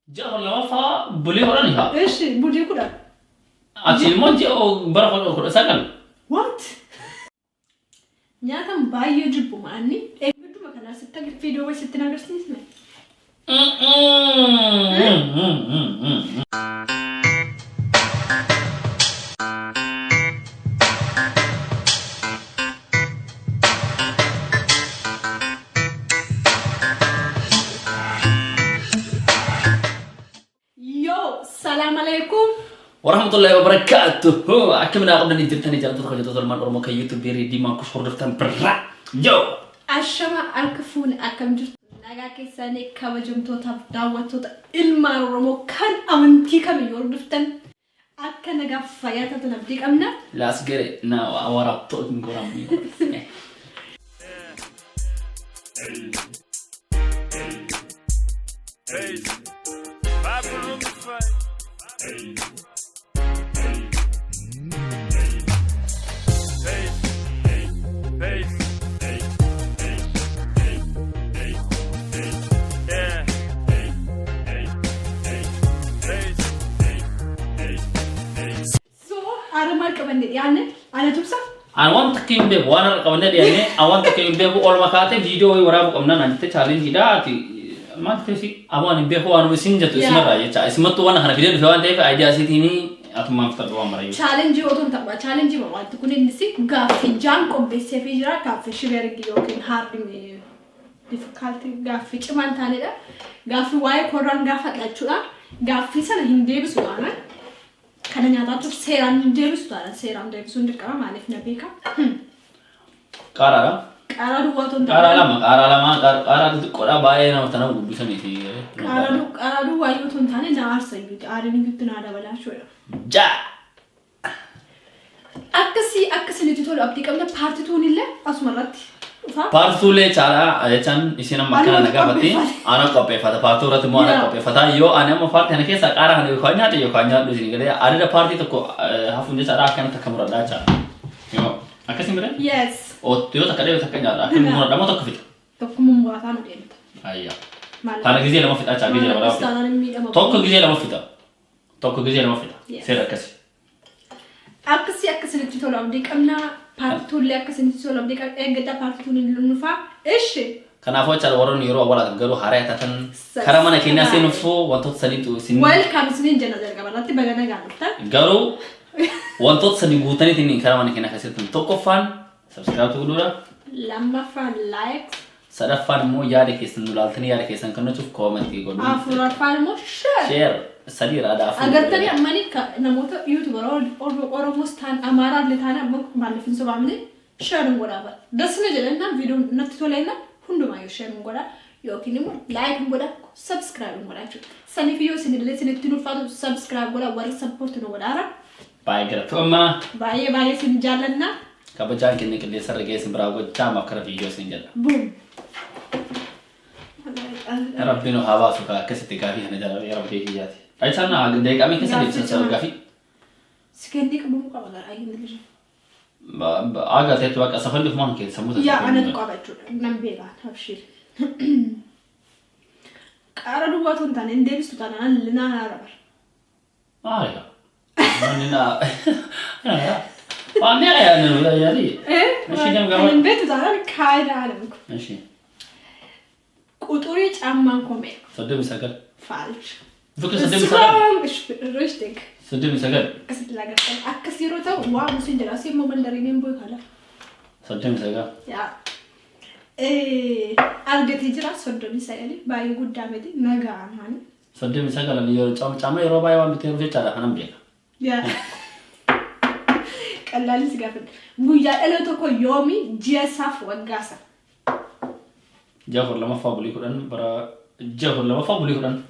جاء لما فا بولي ورانيها ايش بولي كده أشيل مونجي أو برا كل سكن what نياتم بايو جبوا معني إيه بدو ما كنا ستة فيديو بس ستة ناقص نسمع السلام عليكم ورحمة الله وبركاته. أكملنا قبل أن نجتني جالس تدخل جدول المرة ما كيوتيوب بيري دي ما كشخور دفتن برا جو. الشما أركفون أكم جرت نجاكي سنة كوجم توتا دعوة توتا المرة كان أمنتي كم يور دفتن أكن نجا فياتا تنبديك أمنا. لا سجري نا أورا توت نقرامي. يعني أنا تبصر أنا وان تكيم به وانا قبلنا يعني أوان تكيم به أول ما كاتب فيديو ورا بقمنا نجت challenge داتي ما تكسي أوان به هو أنا بسنجة اسمه راية اسمه تو أنا هنا فيديو فيوان ده في أيديا سيتيني أتوما أفتح دوام راية challenge يوتون تبع challenge ما وان تكون النسي قافي جان كم بس في جرا قافي شبير جيوكين hard مي difficult قافي كمان ثاني ده قافي واي كوران قافت لا تشولا قافي سنة هندي بسوانا كان نياتاتو سيران ديبس تارا سيران ديبس وندكا ما عرف نبيكا كارا كارا دواتون كارا لما كارا تقرا باينا وتنا بيسمي في كارا دو وايوتون ثاني نار سيبي عارفين جبتنا هذا ولا شوية جا أكسي نتيتول أبديك أمنا بارتيتون إلا أسمرت بارتولة چارا أيشان إسينا مكان نجا بتي أنا كوبي فتا بارتورة تمو أنا كوبي فتا يو أنا ما فارت هنا كيس أكارا هني بخانيا تيو خانيا دوسين كده أريد بارتي تكو هفونجة چارا أكان تكمل ردا چارا يو أكاسي مره yes أو تيو تكده تكنيا أكان مره دمو تكفيت تكمل مغاتان ودين أيا ثانا جزية لما فيتا چا جزية لما فيتا توكو جزية لما فيتا توكو جزية لما فيتا سير أكسي نتيتول أبديك أمنا بارتول لك سنتيتول أبديك إيه قد بارتول اللونفا إيش كنافو چال ورون يرو ولا غرو هاريا تاتن كرامنا كينا سينفو وانتوت سنيتو سين ويلكم سنين جنة زرقا براتي بغانا غانتا غرو وانتوت سني غوتاني تنين كرامنا كينا كسيتن توكو فان سبسكرايب تقولورا لما فان لايك سدفان مو ياري كيسن دولالتني ياري كيسن كنو تشوف كومنت يقولون افراد فان مو شير سرير هذا اگر تاني اماني نموت يوتيوبر اور مستان امارات لتانا بالفين سو بعمل شير نغورا دس نجلنا فيديو نتتولينا ሁንዱ ማዩ ሼር እንጎዳ ዮኪኒሙ ላይክ እንጎዳ ሰብስክራይብ እንጎዳችሁ ሰኒፊዮ ሲንድለ ሲንትኑ ፋቱ ሰብስክራይብ ጎዳ ወሪ ሰፖርት ነው ወዳራ ባይገረቱማ ባየ ሲንጃለና ከበጃን ከነከለ ሰረገ ሲምብራ ጎጃ ማከረ ቪዲዮ ሲንጀላ ቡም ረቢኑ ሀባሱ ከከስቲ ጋፊ ነጃላ የረብዴ ሂያቲ አይቻና ደቂቃ ምን ከሰለ ሲሰሩ ጋፊ ስከንዲቅ ቡም ቆላ አይንልሽ آگاه تیت وقت سفر لفمان که سموت یا آن قابل شد نمیگه تفسیر کارو واتون تانه دیویس تو تانه لنا هرابر آیا مننا وانی آیا نمیده یاری ماشین هم گم من بیت دارم کای دارم ماشین کوتوری چامن کومه صدق میساگر فالش فکر صدق میساگر richtig صدق میساگر كسر لاجرتن أكسيرو تا واه مسين جلاسي مو من دارينين بوي خلا صدق میساگر يا أرجع تجرا صدق میساگلی باي good damage نگا هانی صدق میساگر لانی یور چام یورو باي وام بیتیم فیت چاله خنم بیه يا کلالی سیگافن بویا الو تو کو يومي جيساف وگاسا جافر لما فابولي كودن برا جافر لما فابولي كودن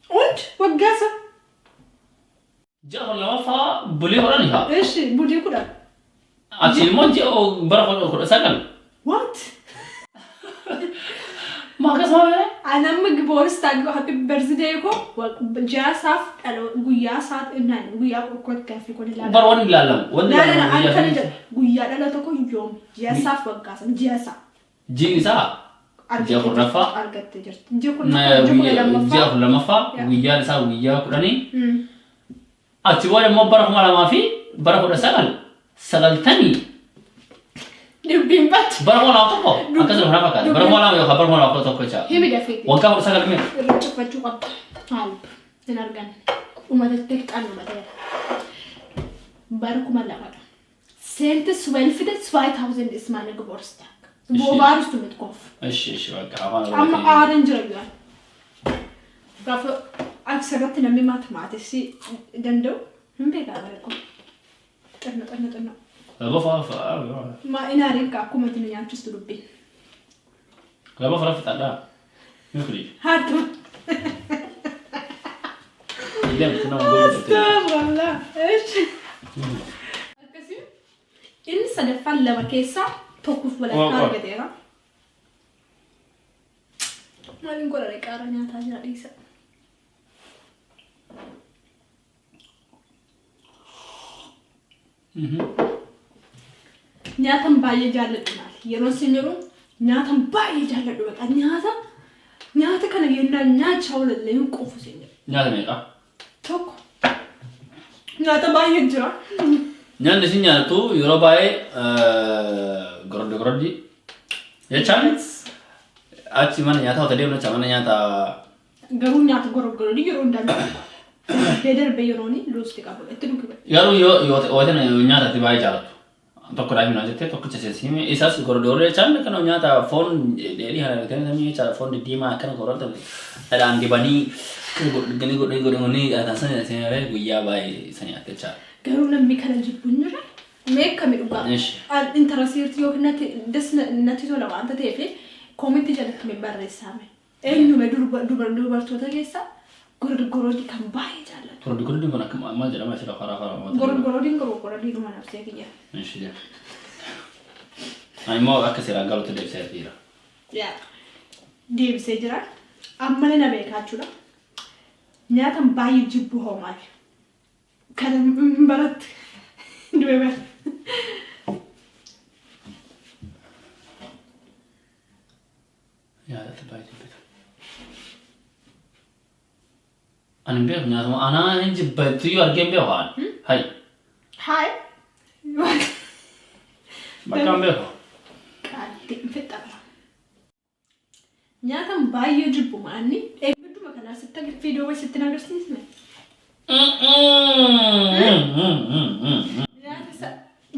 und وگاسا جافر لما فابولي كودن ها ايش بودي كودا أشيل مونجي أو برا كودا سكن what ما كسمه أنا مجبورس تاجو happy birthday كو وجاساف الو غويا سات إنهاي غويا كود كافي كود لا برا لا لا أنا كان غويا لا تكو يوم جاساف وقاسم جاسا جيني سا Ji'a kurnaffaa. Argattee jirti. Ji'a kurnaffaa. Ji'a kurnaffaa guyyaan isaa guyyaa 10. Achi booda immoo bara 2000 fi bara 1990. Dubbiin baatti. Bara 2001 akkasuma kana fakkaata. Bara 2000 yookaan bara 2001 jecha. Himi dafee. Waggaa 19 mee? Irra cufachuu qabda. Haal. Hin argan. Uummatatti qannuma ta'eera. Bara 2000. Sentes 2000 ist meine Geburtstag. Wo warst du mit Kopf? እሺ በቃ አሁን Amma orange ይላል. Dafür አክሰረት ነው ማትማቲክስ ደንደው ምን ቤጋ ባረቁ ጠነ ለበፋፋ ማ ኢናሪካ ኩመት ነው ያንቺስ ዱቤ ለበፋፋ ፈጣዳ ምክሪ ሃርቱ ይለም ነው ጎልቶ እሺ inni sadaffaan lama keessaa tokkoof walakkaa argateera. Maaliin godhare qaara nyaataa jira dhiisa. Nyaatan baay'ee jaalladhu maali? Yeroo isin jiru nyaatan baay'ee jaalladhu beekaa nyaata kana yennaan nyaachaa oolallee hin quufu isin jiru. Nyaata meeqa? Tokko nyaata baay'ee jira. Nyaanni isin nyaattu yeroo baay'ee goroddi jechaan achi mana nyaataa hoteelii mana mana nyaataa garuu nyaata goroddi yeroo hundaa darbe yerooni loosti qabu itti dhugu garuu yoo hoteela nyaatatti baay'ee jaalatu tokko daa'imni jettee tokkicha seensime isaas goroddi jechaan kana nyaata foon dheedhii kana argatanii jecha foon diimaa akkana gorodda dhadhaan dibanii godhanii taasisan guyyaa baay'ee isa nyaatte jechaadha. Garuu namni kana jibbuun jira. Meeqa midhugaa? Intarasiirti yookiin natti tola waanta ta'eef koomitti jalatti barreessame. Eenyume dubartoota keessaa gorgoroodii kan baay'ee jaallatu. Gorgoroodiin kun akka maal jedhama isa karaa. Gorgoroodiin dhuma nabsee kiyya. Immoo akka seeraan galuutti deebisee jira. Deebisee jira. Amma na beekaa jechuudha. Nyaata baay'ee jibbu hoomaali. Kan baratti du'e yaadatti baay'ee beeka. Ani beeku nyaatuma anaa hin jibbattu yoo argeen beeku haan. Hai. Hai. Bakka hin beeku. Qaaddi fixxara. Nyaata baay'ee jibbu maanni eebbiduma kanaa sitti fiidiyoo sitti nagarsiisne.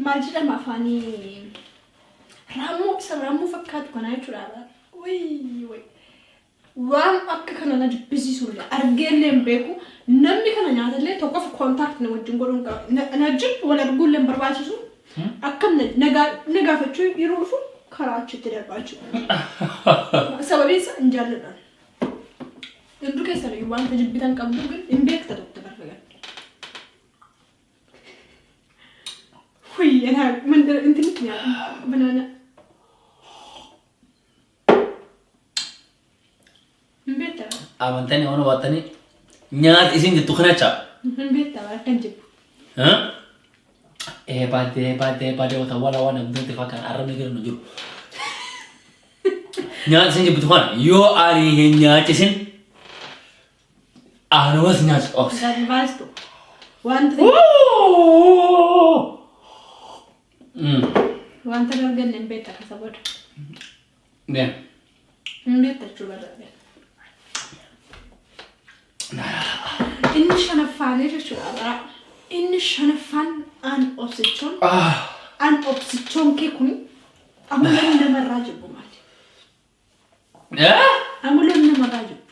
Maal jedhama afaanii raammoo fakkaatu kanaa jechuudha. Waan akka kana na jibbisiisullee argeellee hin beeku namni kana nyaatallee tokkoof koontaakti na wajjin godhuun qaba. Na wajjin wal arguullee hin barbaachisu. Akkam na gaafachuu yeroo dhufu karaa achitti darbaa jechuudha. Sababiin isaa hin jaalladhan. Hunduu keessanii wanta jibbitan qabdu hin beekta tokko barbaada. Hui, ana mandara intinit nyaata banana. Mbeta. Amantani ono watani nyaata isin jettu kana cha. Mbeta kan jibbu. Baate wata wala mbuti fakkan arrabni gara nu jiru. Nyaata isin jettu kana yoo ari hin nyaachisin was nyaata of. Dat weißt du. Wanta wanta gargan mbeta kasaboda. Ne. Mbeta chubada. Inni shanaffaanii jechuudha. Inni shanaffaan aan obsichoon. Aan obsichoon kee kun amuloon namarraa jibbu maali? Amuloon namarraa jibbu.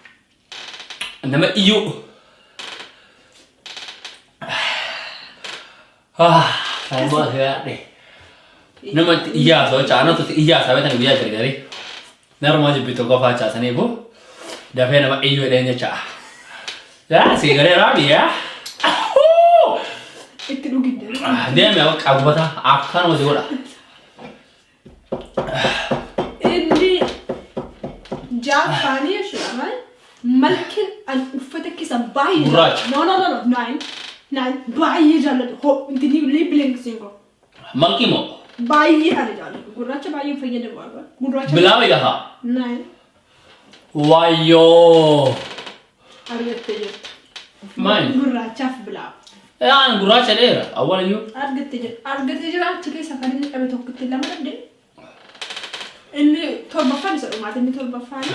Nama iyyuu. Saayiboo asirraadhe. Nama iyyaasoo caanatu iyyaasaa beekan guyyaa gargari. Narumaa jibbitu qofaa caasaniifu dafee nama iyyuu jedheen jecha. Sigalee raabiyaa. Itti dhugidde. Deemee qabbata akkanuma si godha. Inni jaafaanii jechuudha. Malkin an uffata keessa baay'ee. Gurraacha. No. Nine baay'ee jaallatu. Intini liibileen singo. Malki moo? باي أرجع لك قررت باي فيا دبابة قررت بلا وياها نعم وايو أرجع تجيب ماين قررت شاف بلا أنا قررت عليه أول يوم أرجع تجيب أتكلم سكاني أبي توقف لما نبدأ إني تربى فاني سأقول ما تني تربى فاني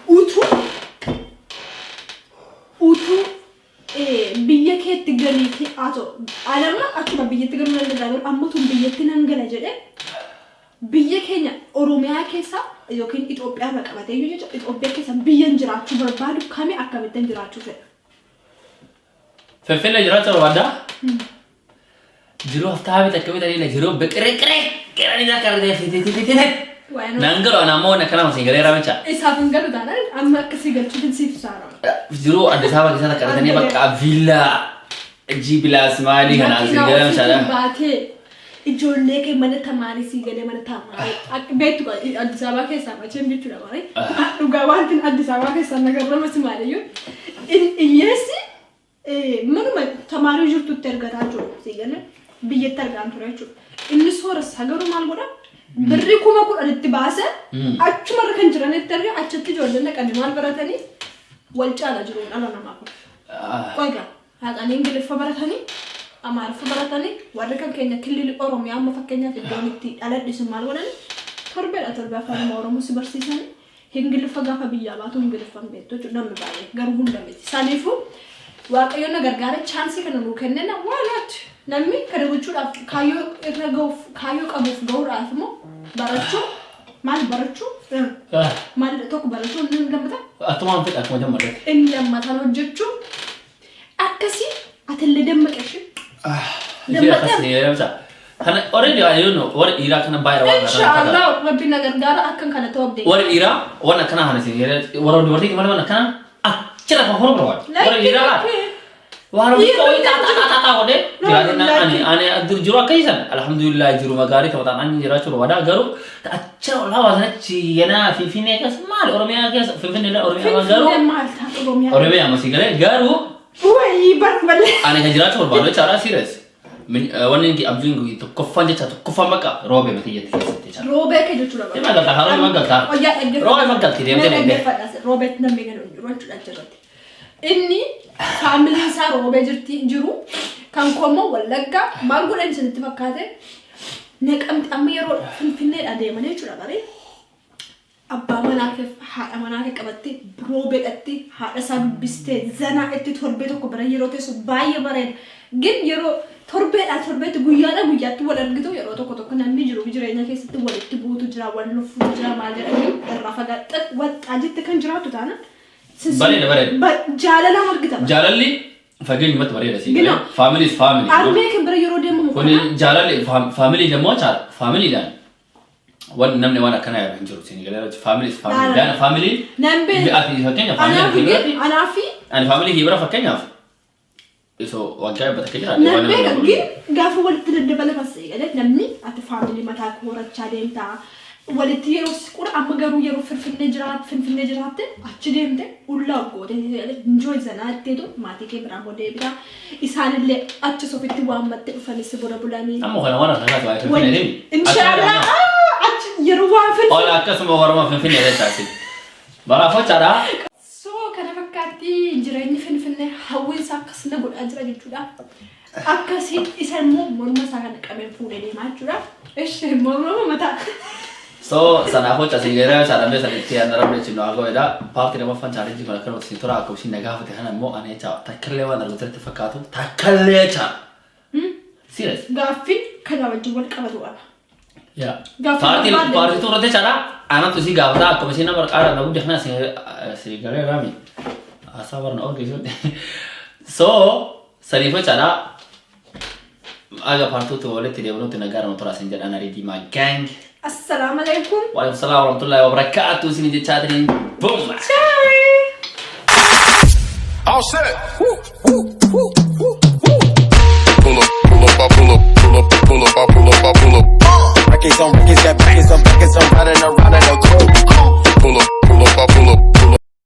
أوتو biyya keetti galiiti ato alama akkuma biyyatti galuu danda'u amma tun biyyatti nan gala jedhe biyya keenya Oromiyaa keessa yookiin Itoophiyaa maqabatee yoo jecha Itoophiyaa keessa biyyan jiraachuu barbaadu kami akkamittan jiraachuu fedha. Finfinnee jiraachuu barbaadda? Jiruu haftaa bitaa akkamitti illee jiruu biqiree qeeranii akka fitee Nangalo ana mo nakana masingale ramecha. Isaaf ngalu dana amma akkasii galchuutin siif saara. Jiru Addis Ababa keessatti qabatanii bakka villa G+ maali kana singale ramecha. Baatee ijoollee kee mana tamaarii sigalee mana tamaarii. Akka beektu Addis Ababa keessaa macheen jechuudha malee. Dhugaa wanti Addis Ababa keessaa nagarrama si maaliyyuu. Iyyeessi manuma tamaarii jirtutti ergataa jiru sigalee biyyatti argaan ture jechuudha. Inni sooras hagaruu maal godha? Birri kuma kudhanitti baase achumarra kan jiranitti argaa achitti ijoolleen dhaqanii maal baratanii wal caala jiru dhala namaa kun. Qoyga haqanii Ingiliffa baratanii Amaariffa baratanii warri kan keenya kilili Oromiyaa amma fakkeenyaaf iddoon itti dhaladhisu maal godhani torba afaan Oromoo si barsiisanii Ingiliffa gaafa biyyaa baatu Ingiliffa beektu jechuudha namni baay'ee garuu hunda miti. Saniifuu Waaqayyoon na gargaara chaansii kana nuu kennena waalaat namni kana gochuudhaaf kaayyoo irra ga'uuf kaayyoo qabuuf ga'uudhaaf immoo barachuu maal barachuu maal tokko barachuu inni lammata Atumaan fedha akkuma jammadde. inni lammataan hojjechuu akkasii atillee dammaqeeshi. Kana already I don't know what Iraq kana bayar wa. Inshallah rabbi na gargaara akkan kana ta'u abdee. What Iraq wana kana hana sin wara dubartii mana mana kana cira ka horo bro. What Iraq Waro ko ta wade jirana ani adur jiro kaisan alhamdulillah jiro magari ta tan ani jira churo wada garu accha wala wasna chi yana Finfinnee kas mal Oromiyaa kas Finfinnee la Oromiyaa garu Oromiyaa masigale garu Wai barbal ani kan jira churo balo cara serious wani ki abjun to kofan jecha to kofan maka robe mati jeti jecha robe ke jechuudha e magalta haro magalta robe magalti demte robe namni gano rochu ajjarati inni family isaa roobee jirti jiru kan komo wallagga maal godhan isinitti fakkaate neqamti amma yeroo Finfinnee adeemanii jechuudha bare abbaa manaa kee haadha manaa kee qabattee roobee dhatti haadha isaa dubbistee zanaa itti torbee tokko bara yeroo teessu baay'ee bareeda gin yeroo torbeetti guyyaatti wal argitu yeroo tokko namni jiru jireenya keessatti walitti buutu jira wal lufuu jira maal jedhanii irraa fagaatee waxaajitti kan jiraatu taana Bare. Jaalala margita. Jaalalli fageenya mata bareeda si gale. Family is family. Armee kan bara yeroo deemu kuni jaalalli family jamoo chaala family dhaan. Wan namni waan akkana yaadu hin jiru si gale family is family dhaan family. Nambe. Ati fakkeenya family. Anaafi. Ani family hibara fakkeenyaaf. Iso waggaa bata kejira. Nambe gaafa walitti daddabala fasii gale namni ati family mataa koorachaa deemtaa. Walitti yeroo qura amma garuu yeroo Finfinnee jiraatte achi deemte ullaa goote enjoy zanaatteetu maatii kee biraa boodee biraa isaanillee achi sofitti waammatte dhufanis bora bulanii amma kana waan akka taatu Finfinnee deemi inshallah achi yeroo waan Finfinnee ola akkasuma warma Finfinnee deetaasi baraafoo chaadha soo kana fakkaatti jireenyi Finfinnee hawwiinsa akkasina godhaa jira jechuudha akkasii isa immoo morma isaa kana qabeen fuudhee deemaa jechuudha ishee morma mataa So sana aku cakap segera cara biasa dia dalam dia cina aku ada parti nama fan challenge kalau kalau situ aku sih negara tu kan mau aneh cak tak kerlewa dalam cerita fakatu tak kerlewa cak serius Gafin kenapa jual kabar tu apa ya parti tu rata cara anak tu sih gawat aku masih nama ada lagu dia mana segera kami asal warna orang gitu so serius cara agak parti tu oleh tidak boleh tu negara untuk rasa jadi anak di my gang Assalamualaikum. Waalaikumsalam warahmatullahi wabarakatuh. Sini je chatting. Boom. Ciao. All set. Woo, woo, woo.